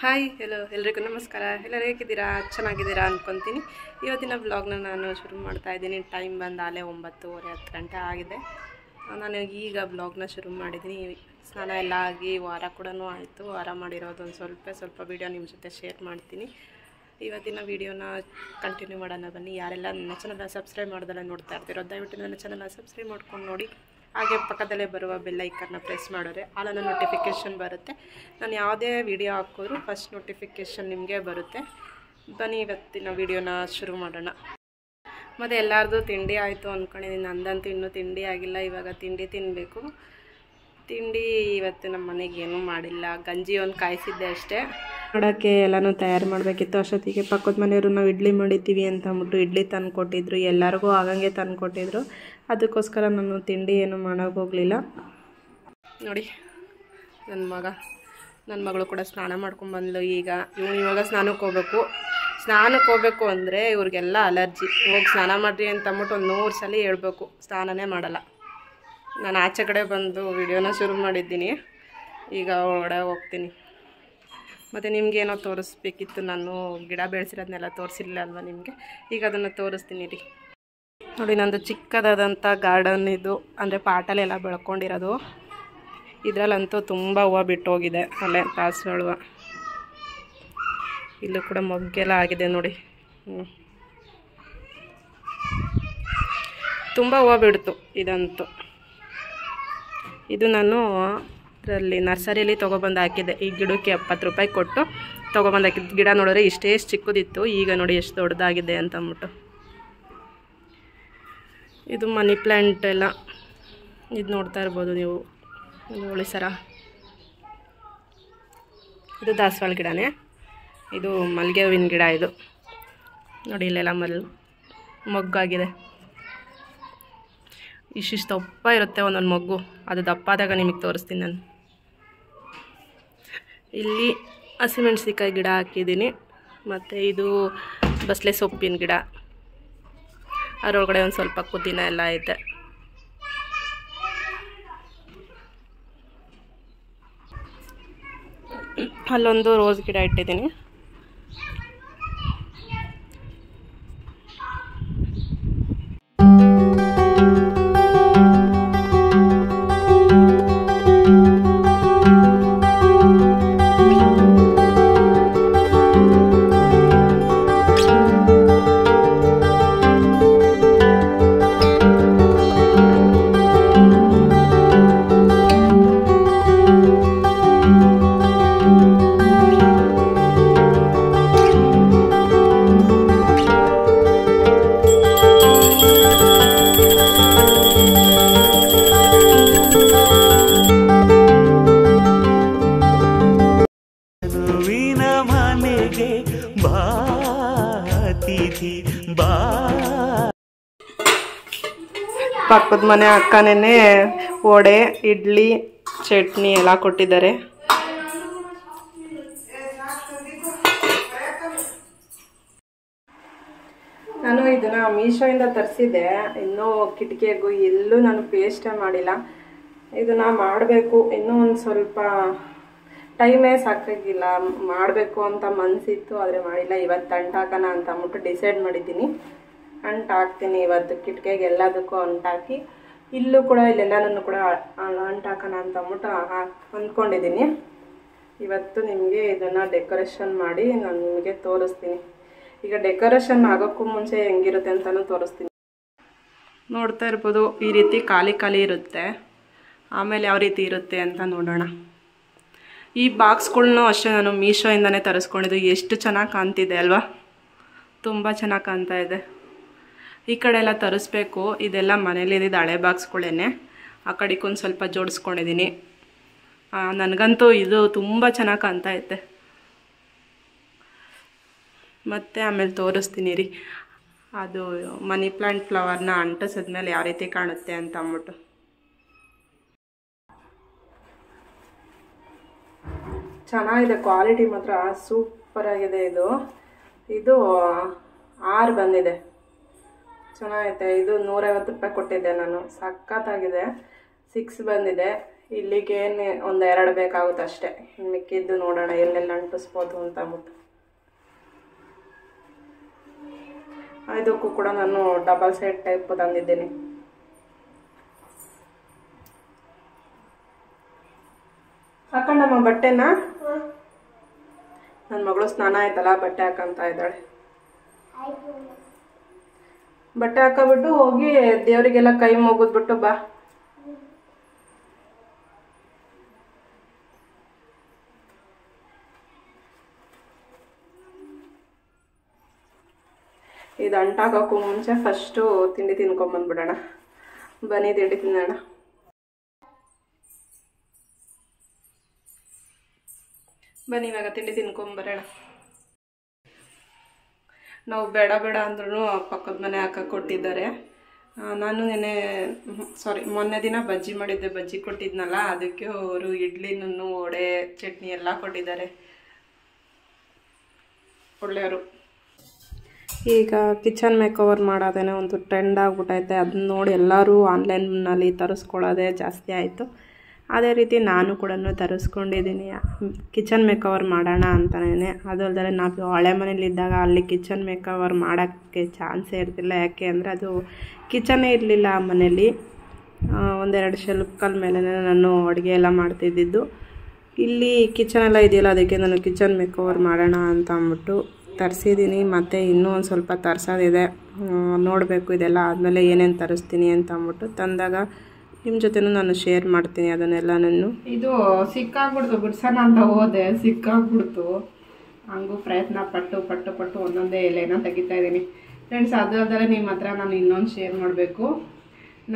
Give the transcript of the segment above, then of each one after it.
Hi hello ಎಲ್ರಿಗೂ ನಮಸ್ಕಾರ. ಎಲ್ಲರೂ ಹೇಗಿದ್ದೀರಾ? ಚೆನ್ನಾಗಿದ್ದೀರಾ ಅಂದ್ಕೊತೀನಿ. ಇವತ್ತಿನ ವ್ಲಾಗ್ನ ನಾನು ಶುರು ಮಾಡ್ತಾ ಇದ್ದೀನಿ. ಟೈಮ್ ಬಂದು ಆಲೇ 9:30 10 ಗಂಟೆ ಆಗಿದೆ. ನಾನು ಈಗ ವ್ಲಾಗ್ನ ಶುರು ಮಾಡಿದ್ದೀನಿ. ಸ್ನಾನ ಎಲ್ಲ ಆಗಿ ವಾರ ಕೂಡ ಆಯಿತು. ವಾರ ಮಾಡಿರೋದು ಒಂದು ಸ್ವಲ್ಪ ವೀಡಿಯೋ ನಿಮ್ಮ ಜೊತೆ ಶೇರ್ ಮಾಡ್ತೀನಿ. ಇವತ್ತಿನ ವೀಡಿಯೋನ ಕಂಟಿನ್ಯೂ ಮಾಡೋಣ ಬನ್ನಿ. ಯಾರೆಲ್ಲ ನನ್ನ ಚಾನಲ್ನ ಸಬ್ಸ್ಕ್ರೈಬ್ ಮಾಡೋದೆಲ್ಲ ನೋಡ್ತಾ ಇರ್ತೀರೋ ದಯವಿಟ್ಟು ನನ್ನ ಚಾನಲ್ನ ಸಬ್ಸ್ಕ್ರೈಬ್ ಮಾಡ್ಕೊಂಡು ನೋಡಿ. ಹಾಗೆ ಪಕ್ಕದಲ್ಲೇ ಬರುವ ಬೆಲ್ ಐಕನ್ನ ಪ್ರೆಸ್ ಮಾಡಿದ್ರೆ ಆಲನ್ನ ನೋಟಿಫಿಕೇಷನ್ ಬರುತ್ತೆ. ನಾನು ಯಾವುದೇ ವಿಡಿಯೋ ಹಾಕಿದ್ರು ಫಸ್ಟ್ ನೋಟಿಫಿಕೇಷನ್ ನಿಮಗೆ ಬರುತ್ತೆ. ಬನ್ನಿ ಇವತ್ತಿನ ವಿಡಿಯೋನ ಶುರು ಮಾಡೋಣ. ಮತ್ತು ಎಲ್ಲರದು ತಿಂಡಿ ಆಯಿತು ಅಂದ್ಕೊಂಡಿದ್ದೀನಿ. ನಂದಂತೂ ಇನ್ನೂ ತಿಂಡಿ ಆಗಿಲ್ಲ. ಇವಾಗ ತಿಂಡಿ ತಿನ್ನಬೇಕು. ತಿಂಡಿ ಇವತ್ತು ನಮ್ಮ ಮನೆಗೆ ಏನೂ ಮಾಡಿಲ್ಲ. ಗಂಜಿ ಒಂದು ಕಾಯಿಸಿದ್ದೆ ಅಷ್ಟೇ. ನೋಡೋಕ್ಕೆ ಎಲ್ಲನೂ ತಯಾರು ಮಾಡಬೇಕಿತ್ತು. ಅಷ್ಟೊತ್ತಿಗೆ ಪಕ್ಕದ ಮನೆಯವರು ನಾವು ಇಡ್ಲಿ ಮಾಡಿದ್ದೀವಿ ಅಂತ ಅಂದ್ಬಿಟ್ಟು ಇಡ್ಲಿ ತಂದು ಕೊಟ್ಟಿದ್ರು. ಎಲ್ಲರಿಗೂ ಆಗಂಗೆ ತಂದು ಕೊಟ್ಟಿದ್ರು. ಅದಕ್ಕೋಸ್ಕರ ನಾನು ತಿಂಡಿ ಏನು ಮಾಡೋಕ್ಕೋಗಲಿಲ್ಲ. ನೋಡಿ ನನ್ನ ಮಗಳು ಕೂಡ ಸ್ನಾನ ಮಾಡ್ಕೊಂಡ್ಬಂದ್ಲು. ಇವಾಗ ಸ್ನಾನಕ್ಕೆ ಹೋಗಬೇಕು ಅಂದರೆ ಇವ್ರಿಗೆಲ್ಲ ಅಲರ್ಜಿ. ಹೋಗಿ ಸ್ನಾನ ಮಾಡಿರಿ ಅಂತ ಅಂದ್ಬಿಟ್ಟು ಒಂದು 100 ಸಲ ಹೇಳ್ಬೇಕು. ಸ್ನಾನನೇ ಮಾಡಲ್ಲ. ನಾನು ಆಚೆ ಕಡೆ ಬಂದು ವಿಡಿಯೋನ ಶುರು ಮಾಡಿದ್ದೀನಿ. ಈಗ ಒಳಗಡೆ ಹೋಗ್ತೀನಿ. ಮತ್ತು ನಿಮಗೇನೋ ತೋರಿಸ್ಬೇಕಿತ್ತು. ನಾನು ಗಿಡ ಬೆಳೆಸಿರೋದನ್ನೆಲ್ಲ ತೋರಿಸಿಲ್ಲ ಅಲ್ವಾ ನಿಮಗೆ. ಈಗ ಅದನ್ನು ತೋರಿಸ್ತೀನಿ ರೀ. ನೋಡಿ, ನಂದು ಚಿಕ್ಕದಾದಂಥ ಗಾರ್ಡನ್ ಇದು. ಅಂದರೆ ಪಾಟಲ್ಲೆಲ್ಲ ಬೆಳ್ಕೊಂಡಿರೋದು. ಇದರಲ್ಲಂತೂ ತುಂಬ ಹೂವು ಬಿಟ್ಟೋಗಿದೆ. ಅಲ್ಲೇ ದಾಸವಾಳ ಇಲ್ಲೂ ಕೂಡ ಮೊಗ್ಗೆಲ್ಲ ಆಗಿದೆ ನೋಡಿ. ತುಂಬ ಹೂವು ಬಿಡ್ತು ಇದಂತೂ. ಇದು ನಾನು ಇದರಲ್ಲಿ ನರ್ಸರಿಯಲ್ಲಿ ತೊಗೊಬಂದು ಹಾಕಿದ್ದೆ. ಈ ಗಿಡಕ್ಕೆ 70 ರೂಪಾಯಿ ಕೊಟ್ಟು ತೊಗೊಬಂದು ಹಾಕಿದ್ದು. ಗಿಡ ನೋಡಿದ್ರೆ ಇಷ್ಟೇ ಚಿಕ್ಕದಿತ್ತು. ಈಗ ನೋಡಿ ಎಷ್ಟು ದೊಡ್ಡದಾಗಿದೆ ಅಂತ ಅಂದ್ಬಿಟ್ಟು. ಇದು ಮನಿ ಪ್ಲ್ಯಾಂಟ್ ಎಲ್ಲ. ಇದು ನೋಡ್ತಾ ಇರ್ಬೋದು ನೀವು. ನೋಡಿ ಸರ, ಇದು ದಾಸವಾಳ ಗಿಡನೇ. ಇದು ಮಲ್ಲಿಗೆ ಹೂವಿನ ಗಿಡ. ಇದು ನೋಡಿ ಇಲ್ಲೆಲ್ಲ ಮೊಗ್ಗಾಗಿದೆ. ಇಷ್ಟಿಷ್ಟು ದಪ್ಪ ಇರುತ್ತೆ ಒಂದೊಂದು ಮೊಗ್ಗು. ಅದು ದಪ್ಪ ಆದಾಗ ನಿಮಗೆ ತೋರಿಸ್ತೀನಿ ನಾನು. ಇಲ್ಲಿ ಹಸಿಮೆಣ್ಸಿಕಾಯಿ ಗಿಡ ಹಾಕಿದ್ದೀನಿ. ಮತ್ತು ಇದು ಬಸಳೆ ಸೊಪ್ಪಿನ ಗಿಡ. ಅದರೊಳಗಡೆ ಒಂದು ಸ್ವಲ್ಪ ಪುದೀನ ಎಲ್ಲ ಐತೆ. ಅಲ್ಲೊಂದು ರೋಸ್ ಗಿಡ ಇಟ್ಟಿದ್ದೀನಿ. ಪಕ್ಕದ ಮನೆ ಅಕ್ಕನೇ ವಡೆ, ಇಡ್ಲಿ, ಚಟ್ನಿ ಎಲ್ಲ ಕೊಟ್ಟಿದ್ದಾರೆ. ನಾನು ಇದನ್ನು ಮೀಶೋಯಿಂದ ತರಿಸಿದ್ದೆ. ಇನ್ನೂ ಕಿಟಕಿಗೂ ಎಲ್ಲೂ ನಾನು ಪೇಸ್ಟೇ ಮಾಡಿಲ್ಲ. ಇದನ್ನು ಮಾಡಬೇಕು. ಇನ್ನೂ ಒಂದು ಸ್ವಲ್ಪ ಟೈಮೇ ಸಾಕಾಗಿಲ್ಲ. ಮಾಡಬೇಕು ಅಂತ ಮನಸ್ಸಿತ್ತು, ಆದರೆ ಮಾಡಿಲ್ಲ. ಇವತ್ತು ಅಂಟಾಕೋಣ ಅಂತ ಅಂದ್ಬಿಟ್ಟು ಡಿಸೈಡ್ ಮಾಡಿದ್ದೀನಿ. ಅಂಟಾಕ್ತೀನಿ ಇವತ್ತು. ಕಿಟಕಿಗೆ ಎಲ್ಲದಕ್ಕೂ ಅಂಟಾಕಿ ಇಲ್ಲೂ ಕೂಡ ಇಲ್ಲೆಲ್ಲನೂ ಕೂಡ ಅಂಟಾಕೋಣ ಅಂತ ಅಂದ್ಬಿಟ್ಟು ಅಂದ್ಕೊಂಡಿದ್ದೀನಿ. ಇವತ್ತು ನಿಮಗೆ ಇದನ್ನು ಡೆಕೋರೇಷನ್ ಮಾಡಿ ನಾನು ನಿಮಗೆ ತೋರಿಸ್ತೀನಿ. ಈಗ ಡೆಕೋರೇಷನ್ ಆಗೋಕ್ಕೂ ಮುಂಚೆ ಹೆಂಗಿರುತ್ತೆ ಅಂತಲೂ ತೋರಿಸ್ತೀನಿ. ನೋಡ್ತಾ ಇರ್ಬೋದು, ಈ ರೀತಿ ಖಾಲಿ ಇರುತ್ತೆ. ಆಮೇಲೆ ಯಾವ ರೀತಿ ಇರುತ್ತೆ ಅಂತ ನೋಡೋಣ. ಈ ಬಾಕ್ಸ್ಗಳ್ನೂ ಅಷ್ಟೇ ನಾನು ಮೀಶೋಯಿಂದನೇ ತರಿಸ್ಕೊಂಡಿದ್ದು. ಎಷ್ಟು ಚೆನ್ನಾಗಿ ಕಾಣ್ತಿದೆ ಅಲ್ವಾ? ತುಂಬ ಚೆನ್ನಾಗಿ ಕಾಣ್ತಾ ಇದೆ. ಈ ಕಡೆ ಎಲ್ಲ ತರಿಸ್ಬೇಕು. ಇದೆಲ್ಲ ಮನೇಲಿದ್ದಿದ್ದು ಹಳೆ ಬಾಕ್ಸ್ಗಳೇನೆ. ಆ ಕಡೆಗೊಂದು ಸ್ವಲ್ಪ ಜೋಡಿಸ್ಕೊಂಡಿದ್ದೀನಿ. ನನಗಂತೂ ಇದು ತುಂಬ ಚೆನ್ನಾಗಿ ಕಾಣ್ತಾ ಐತೆ. ಮತ್ತು ಆಮೇಲೆ ತೋರಿಸ್ತೀನಿ ರೀ. ಅದು ಮನಿ ಪ್ಲ್ಯಾಂಟ್ ಫ್ಲವರ್ನ ಅಂಟಿಸಿದ್ಮೇಲೆ ಯಾವ ರೀತಿ ಕಾಣುತ್ತೆ ಅಂತ ಅಂದ್ಬಿಟ್ಟು. ಚೆನ್ನಾಗಿದೆ. ಕ್ವಾಲಿಟಿ ಮಾತ್ರ ಸೂಪರಾಗಿದೆ. ಇದು 6 ಬಂದಿದೆ. ಚೆನ್ನಾಗೈತೆ. ಇದು 150 ರೂಪಾಯಿ ಕೊಟ್ಟಿದ್ದೆ ನಾನು. ಸಖತ್ತಾಗಿದೆ. 6 ಬಂದಿದೆ. ಇಲ್ಲಿಗೆ ಒಂದು 2 ಬೇಕಾಗುತ್ತೆ ಅಷ್ಟೇ. ಮಿಕ್ಕಿದ್ದು ನೋಡೋಣ ಎಲ್ಲೆಲ್ಲ ಅಂಟಿಸ್ಬೋದು ಅಂತ ಅಂದ್ಬಿಟ್ಟು. ಇದಕ್ಕೂ ಕೂಡ ನಾನು ಡಬಲ್ ಸೈಡ್ ಟೈಪ್ ತಂದಿದ್ದೀನಿ. ಹಾಕೊಂಡಮ್ಮ ಬಟ್ಟೆನ. ನನ್ನ ಮಗಳು ಸ್ನಾನ ಆಯ್ತಲ್ಲ, ಬಟ್ಟೆ ಹಾಕಂತ ಇದ್ದಾಳೆ. ಬಟ್ಟೆ ಹಾಕೋಬಿಟ್ಟು ಹೋಗಿ ದೇವರಿಗೆಲ್ಲ ಕೈ ಮುಗಿದ್ಬಿಟ್ಟು ಬಾ. ಇದು ಅಂಟಾಕೋಕ್ಕೂ ಮುಂಚೆ ಫಸ್ಟು ತಿಂಡಿ ತಿನ್ಕೊಂಬಂದ್ಬಿಡೋಣ. ಬನ್ನಿ ತಿಂಡಿ ತಿನ್ನೋಣ. ಬನ್ನಿ ಇವಾಗ ತಿಂಡಿ ತಿನ್ಕೊಂಬರೋಣ. ನಾವು ಬೇಡ ಬೇಡ ಅಂದ್ರೂ ಪಕ್ಕದ ಮನೆ ಹಾಕಕ್ಕೆ ಕೊಟ್ಟಿದ್ದಾರೆ. ನಾನು ಮೊನ್ನೆ ದಿನ ಬಜ್ಜಿ ಮಾಡಿದ್ದೆ, ಬಜ್ಜಿ ಕೊಟ್ಟಿದ್ನಲ್ಲ, ಅದಕ್ಕೆ ಅವರು ಇಡ್ಲಿನೂ ವಡೆ ಚಟ್ನಿ ಎಲ್ಲ ಕೊಟ್ಟಿದ್ದಾರೆ. ಒಳ್ಳೆಯವರು. ಈಗ ಕಿಚನ್ ಮೇಕ್ ಓವರ್ ಮಾಡೋದೇನೆ ಒಂದು ಟ್ರೆಂಡ್ ಆಗಿಬಿಟ್ಟೈತೆ. ಅದನ್ನ ನೋಡಿ ಎಲ್ಲರೂ ಆನ್ಲೈನ್ನಲ್ಲಿ ತರಿಸ್ಕೊಳ್ಳೋದೇ ಜಾಸ್ತಿ ಆಯಿತು. ಅದೇ ರೀತಿ ನಾನು ಕೂಡ ತರಿಸ್ಕೊಂಡಿದ್ದೀನಿ. ಕಿಚನ್ ಮೇಕ್ ಓವರ್ ಮಾಡೋಣ ಅಂತಲೇ. ಅದು ಅಲ್ಲದೆ ನಾವು ಹಳೆ ಮನೇಲಿದ್ದಾಗ ಅಲ್ಲಿ ಕಿಚನ್ ಮೇಕ್ ಓವರ್ ಮಾಡೋಕ್ಕೆ ಚಾನ್ಸೇ ಇರ್ತಿಲ್ಲ. ಯಾಕೆ ಅಂದರೆ ಅದು ಕಿಚನ್ನೇ ಇರಲಿಲ್ಲ ಆ ಮನೇಲಿ. 1-2 ಶೆಲ್ಫ್ಗಳ ಮೇಲೆ ನಾನು ಅಡುಗೆ ಎಲ್ಲ ಮಾಡ್ತಿದ್ದಿದ್ದು. ಇಲ್ಲಿ ಕಿಚನೆಲ್ಲ ಇದೆಯಲ್ಲ, ಅದಕ್ಕೆ ನಾನು ಕಿಚನ್ ಮೇಕ್ ಓವರ್ ಮಾಡೋಣ ಅಂತ ಅಂದ್ಬಿಟ್ಟು ತರಿಸಿದ್ದೀನಿ. ಮತ್ತು ಇನ್ನೂ ಒಂದು ಸ್ವಲ್ಪ ತರಿಸೋದಿದೆ, ನೋಡಬೇಕು. ಇದೆಲ್ಲ ಆದಮೇಲೆ ಏನೇನು ತರಿಸ್ತೀನಿ ಅಂತ ಅಂದ್ಬಿಟ್ಟು ತಂದಾಗ ನಿಮ್ಮ ಜೊತೆನೂ ನಾನು ಶೇರ್ ಮಾಡ್ತೀನಿ ಅದನ್ನೆಲ್ಲ. ಇದು ಸಿಕ್ಕಾಗ್ಬಿಡ್ತು, ಬಿಡ್ಸೋಣ ಅಂತ ಹೋದೆ, ಸಿಕ್ಕಾಗ್ಬಿಡ್ತು. ಹಂಗೂ ಪ್ರಯತ್ನ ಪಟ್ಟು ಒಂದೊಂದೇ ಎಲೆನ ತೆಗಿತಾ ಇದ್ದೀನಿ ಫ್ರೆಂಡ್ಸ್. ಅದಾದರೆ ನಿಮ್ಮ ಹತ್ರ ನಾನು ಇನ್ನೊಂದು ಶೇರ್ ಮಾಡಬೇಕು.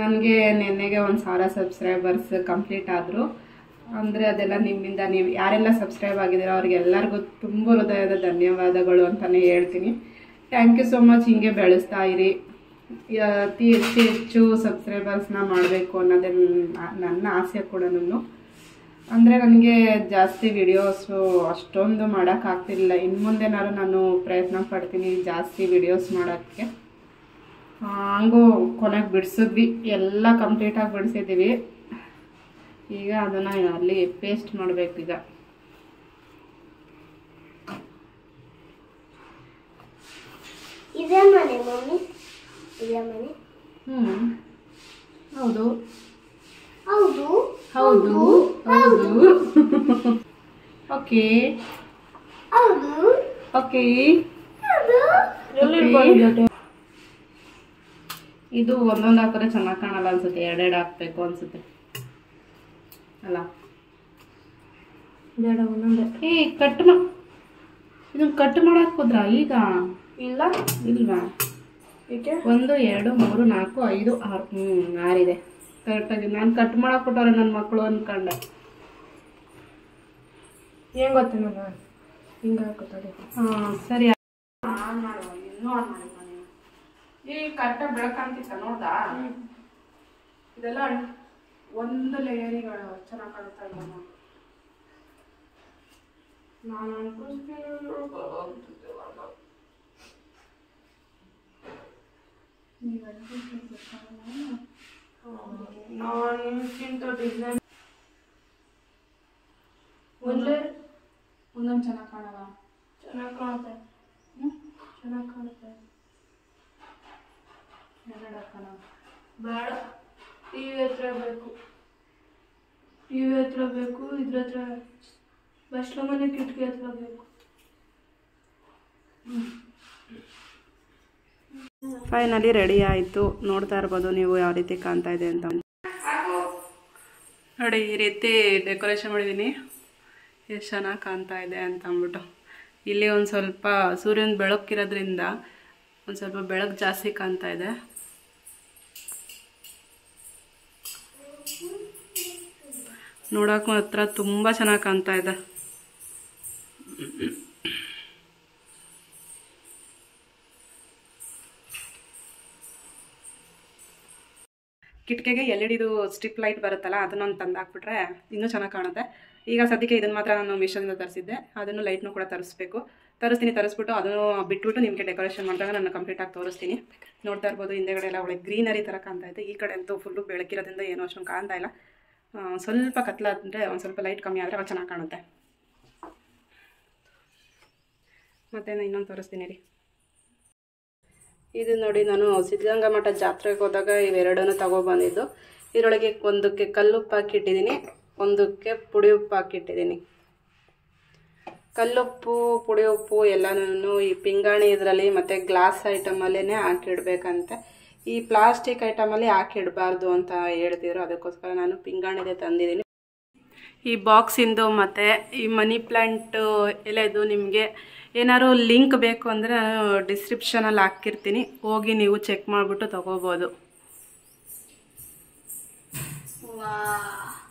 ನನಗೆ ನೆನ್ನೆಗೆ 1000 ಸಬ್ಸ್ಕ್ರೈಬರ್ಸ್ ಕಂಪ್ಲೀಟ್ ಆದರು. ಅಂದರೆ ಅದೆಲ್ಲ ನಿಮ್ಮಿಂದ. ನೀವು ಯಾರೆಲ್ಲ ಸಬ್ಸ್ಕ್ರೈಬ್ ಆಗಿದ್ದೀರೋ ಅವ್ರಿಗೆಲ್ಲರಿಗೂ ತುಂಬ ಹೃದಯದ ಧನ್ಯವಾದಗಳು ಅಂತಲೇ ಹೇಳ್ತೀನಿ. Thank you so much. ಹಿಂಗೆ ಬೆಳೆಸ್ತಾ ಇರಿ. ಅತಿ ಹೆಚ್ಚು ಸಬ್ಸ್ಕ್ರೈಬರ್ಸ್ನ ಮಾಡಬೇಕು ಅನ್ನೋದೇ ನನ್ನ ಆಸೆ ಕೂಡ. ಅಂದರೆ ನನಗೆ ಜಾಸ್ತಿ ವಿಡಿಯೋಸು ಅಷ್ಟೊಂದು ಮಾಡೋಕ್ಕಾಗ್ತಿಲ್ಲ. ಇನ್ನು ಮುಂದೆನಾದ್ರು ನಾನು ಪ್ರಯತ್ನ ಪಡ್ತೀನಿ ಜಾಸ್ತಿ ವಿಡಿಯೋಸ್ ಮಾಡೋಕ್ಕೆ. ಹಂಗೂ ಕೊನೆಗೆ ಬಿಡಿಸಿದ್ವಿ, ಎಲ್ಲ ಕಂಪ್ಲೀಟಾಗಿ ಬಿಡಿಸಿದ್ದೀವಿ. ಈಗ ಅದನ್ನು ಅಲ್ಲಿ ಪೇಸ್ಟ್ ಮಾಡಬೇಕು. ಈಗ ಇದೇ ಮನೆ ಮಮ್ಮಿ, ಇದೇ ಮನೆ. ಹೌದು ಹೌದು ಹೌದು ಹೌದು. ಓಕೆ ಹೌದು ಓಕೆ. ಹೌದು. ಇದು ಒಂದೊಂದು ಹಾಕಿದ್ರೆ ಚೆನ್ನಾಗಿ ಕಾಣಲ್ಲ ಅನ್ಸುತ್ತೆ, 2 ಹಾಕಬೇಕು ಅನ್ಸುತ್ತೆ ಅಲ್ಲ. ಬೇಡ ಒಂದೊಂದೇ. ಇದನ್ನು ಕಟ್ ಮಾಡಕ್ಕೆ ಹೋದ್ರ ಈಗ? ಇಲ್ಲ ಇಲ್ವಾ? ಏಕೆ? 1 2 3 4 5 6 6 ಇದೆ ಕರೆಕ್ಟಾಗಿ. ನಾನು ಕಟ್ ಮಾಡಕ್ಕೆ ಕೊಟ್ಟವ್ರೆ ನನ್ನ ಮಕ್ಕಳು ಅಂದ್ಕೊಂಡೆ. ಏನು ಗೊತ್ತ ನಾನು ಹಿಂಗೆ ಹಾಕೋತಾಳೆ. ಸರಿ, ಆನ್ ಮಾಡುವ. ಇನ್ನೂ ಆನ್ ಮಾಡಿ ಈಗ ಕರೆಕ್ಟಾಗಿ ಬೆಳಕಂತಿತ್ತ ನೋಡ್ದಾ? ಇದೆಲ್ಲ ಒಂದು ಲೇಯರಿಗಳು ಚೆನ್ನಾಗಿ ಕಾಣ್ತಾ ಇಲ್ಲ. ನಾನು ನಾನ್ಕಿಂತ ಡಿಸೈನ್ ಒಂದೊಂದು ಚೆನ್ನಾಗಿ ಕಾಣಲ್ಲ. ಚೆನ್ನಾಗಿ ಕಾಣುತ್ತೆ. ಚೆನ್ನಾಗಿ ಕಾಣುತ್ತೆ. 2 ಹಾಕೋಣ. ಬೇಡ, ಟಿವಿ ಹತ್ರ ಬೇಕು. ಟಿವಿ ಹತ್ರ ಬೇಕು. ಇದ್ರ ಹತ್ರ ಬಸ್ಲ ಮನೆ ಕಿಟಕಿ ಹತ್ರ ಬೇಕು. ಫೈನಲಿ ರೆಡಿ ಆಯಿತು. ನೋಡ್ತಾ ಇರ್ಬೋದು ನೀವು ಯಾವ ರೀತಿ ಕಾಣ್ತಾ ಇದೆ ಅಂತ. ನೋಡಿ ಈ ರೀತಿ ಡೆಕೋರೇಷನ್ ಮಾಡಿದ್ದೀನಿ, ಎಷ್ಟು ಚೆನ್ನಾಗಿ ಕಾಣ್ತಾ ಇದೆ ಅಂತ ಅಂದ್ಬಿಟ್ಟು. ಇಲ್ಲಿ ಒಂದು ಸ್ವಲ್ಪ ಸೂರ್ಯನ ಬೆಳಕಿರೋದ್ರಿಂದ ಒಂದು ಸ್ವಲ್ಪ ಬೆಳಕು ಜಾಸ್ತಿ ಕಾಣ್ತಾ ಇದೆ. ನೋಡೋಕೆ ಮಾತ್ರ ತುಂಬ ಚೆನ್ನಾಗಿ ಕಾಣ್ತಾ ಇದೆ. ಕಿಟಕಿಗೆ LED ಸ್ಟ್ರಿಪ್ ಲೈಟ್ ಬರುತ್ತಲ್ಲ, ಅದನ್ನೊಂದು ತಂದು ಹಾಕ್ಬಿಟ್ರೆ ಇನ್ನೂ ಚೆನ್ನಾಗಿ ಕಾಣುತ್ತೆ. ಈಗ ಸದ್ಯಕ್ಕೆ ಇದನ್ನು ಮಾತ್ರ ನಾನು ಮೀಶೋದಿಂದ ತರಿಸಿದ್ದೆ. ಅದನ್ನು ಲೈಟ್ನೂ ಕೂಡ ತರಿಸ್ಬಿಟ್ಟು ಅದನ್ನು ಬಿಟ್ಬಿಟ್ಟು ನಿಮಗೆ ಡೆಕೋರೇಷನ್ ಮಾಡಿದಾಗ ನಾನು ಕಂಪ್ಲೀಟಾಗಿ ತೋರಿಸ್ತೀನಿ. ನೋಡ್ತಾ ಇರ್ಬೋದು ಹಿಂದೆಗಡೆ ಎಲ್ಲ ಒಳ್ಳೆ ಗ್ರೀನರಿ ಥರ ಕಾಣ್ತಾ ಇದೆ. ಈ ಕಡೆ ಅಂತೂ ಫುಲ್ಲು ಬೆಳಕಿರೋದ್ರಿಂದ ಏನೋ ಅಷ್ಟೊಂದು ಕಾಣ್ತಾ ಇಲ್ಲ. ಸ್ವಲ್ಪ ಕತ್ಲಾದರೆ ಒಂದು ಸ್ವಲ್ಪ ಲೈಟ್ ಕಮ್ಮಿ ಆದರೆ ಚೆನ್ನಾಗಿ ಕಾಣುತ್ತೆ. ಮತ್ತು ಇನ್ನೊಂದು ತೋರಿಸ್ತೀನಿ ರೀ. ಇದು ನೋಡಿ, ನಾನು ಸಿದ್ಧಗಂಗಾ ಮಠ ಜಾತ್ರೆಗೆ ಹೋದಾಗ ಇವೆರಡನ್ನೂ ತಗೊಬಂದಿದ್ದು. ಇದರೊಳಗೆ ಒಂದಕ್ಕೆ ಕಲ್ಲುಪ್ಪು ಹಾಕಿಟ್ಟಿದ್ದೀನಿ, ಒಂದಕ್ಕೆ ಪುಡಿ ಉಪ್ಪು ಹಾಕಿಟ್ಟಿದ್ದೀನಿ. ಕಲ್ಲುಪ್ಪು ಪುಡಿ ಉಪ್ಪು ಎಲ್ಲನೂ ಈ ಪಿಂಗಾಣಿ ಇದರಲ್ಲಿ ಮತ್ತು ಗ್ಲಾಸ್ ಐಟಮಲ್ಲೇ ಹಾಕಿಡ್ಬೇಕಂತೆ. ಈ ಪ್ಲಾಸ್ಟಿಕ್ ಐಟಮಲ್ಲಿ ಹಾಕಿಡಬಾರ್ದು ಅಂತ ಹೇಳ್ತಿದ್ರು, ಅದಕ್ಕೋಸ್ಕರ ನಾನು ಪಿಂಗಾಣಿದೆ ತಂದಿದ್ದೀನಿ. ಈ ಬಾಕ್ಸಿಂದು ಮತ್ತು ಈ ಮನಿ ಪ್ಲ್ಯಾಂಟ್ ಎಲೆದು ನಿಮಗೆ ಏನಾದ್ರು ಲಿಂಕ್ ಬೇಕು ಅಂದರೆ ನಾನು ಡಿಸ್ಕ್ರಿಪ್ಷನಲ್ಲಿ ಹಾಕಿರ್ತೀನಿ, ಹೋಗಿ ನೀವು ಚೆಕ್ ಮಾಡಿಬಿಟ್ಟು ತೊಗೋಬೋದು. ವಾಹ್